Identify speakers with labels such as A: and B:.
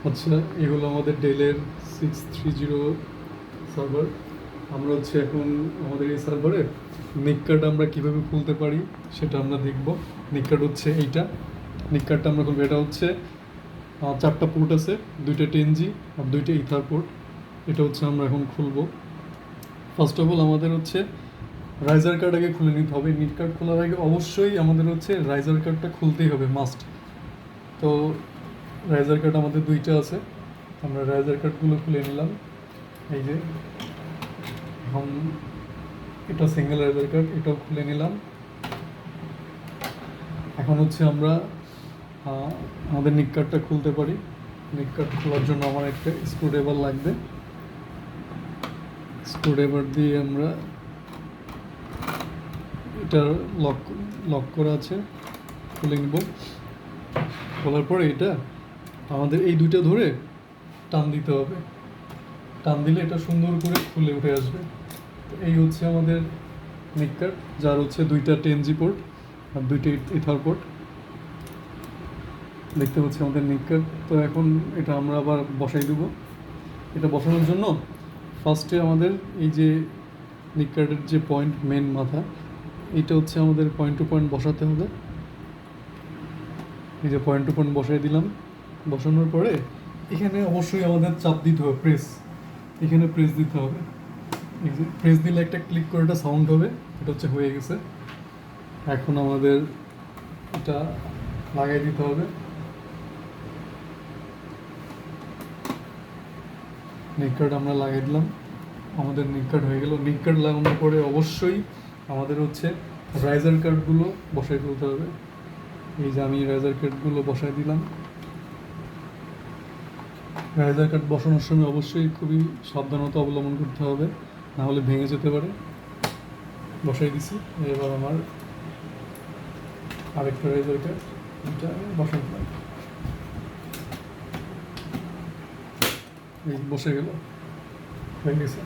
A: আচ্ছা, এগুলো আমাদের ডেলের 630 সার্ভার। আমরা এখন আমাদের এই সার্ভারে নিক কার্ড আমরা কীভাবে খুলতে পারি সেটা আমরা দেখব। নিক কার্ড হচ্ছে এইটা। নিক কার্ডটা আমরা খুলবো। এটা হচ্ছে 4টা পোর্ট আছে, 2টা 10G আর 2টা ইথার পোর্ট। এটা আমরা এখন খুলবো। ফার্স্ট অফ অল আমাদের রাইজার কার্ড আগে খুলে নিতে হবে। নিট কার্ড খোলার আগে অবশ্যই আমাদের রাইজার কার্ডটা খুলতেই হবে, মাস্ট। তো রাইজার কার্ড আমাদের 2টা আছে, আমরা রাইজার কার্ডগুলো খুলে নিলাম। এই যে এখন এটা সিঙ্গেল রাইজার কার্ড, এটাও খুলে নিলাম। এখন আমরা আমাদের নিক কার্ডটা খুলতে পারি। নিক কার্ড খোলার জন্য আমার একটা স্ক্রুড্রাইভার লাগবে। স্ক্রুড্রাইভার দিয়ে আমরা এটা লক করা আছে, খুলে নিব। খোলার পরে এটা আমাদের এই 2টা ধরে টান দিতে হবে। টান দিলে এটা সুন্দর করে খুলে উঠে আসবে। তো এই আমাদের নিক কার্ড, যার 2টা 10G পোর্ট আর 2টা ইথার পোর্ট। দেখতে পাচ্ছি আমাদের নিক কার্ড। তো এখন এটা আমরা আবার বসাই দেবো। এটা বসানোর জন্য ফার্স্টে আমাদের এই যে নিক কার্ডের যে পয়েন্ট, মেন মাথা, এটা আমাদের পয়েন্ট টু পয়েন্ট বসাতে হবে। এই যে পয়েন্ট টু পয়েন্ট বসাই দিলাম। বসানোর পরে এখানে অবশ্যই আমাদের চাপ দিতে হবে, এখানে প্রেস দিতে হবে। এই যে প্রেস দিলে একটা ক্লিক করে একটা সাউন্ড হবে, এটা হয়ে গেছে। এখন আমাদের এটা লাগাই দিতে হবে। নিক কার্ড আমরা লাগাই দিলাম, আমাদের নিক কার্ড হয়ে গেল। নিক কার্ড লাগানোর পরে অবশ্যই আমাদের রাইজার কার্ডগুলো বসাই ফেলতে হবে। এই যে আমি রাইজার কার্ডগুলো বসাই দিলাম। রাইজার কার্ড বসানোর সময় অবশ্যই খুবই সাবধানতা অবলম্বন করতে হবে, না হলে ভেঙে যেতে পারে। বসাই দিছি। এবার আমার আরেকটা রাইজার কার্ড, এটা বসাই দিলাম। এই বসে গেল, হয়ে গেছে।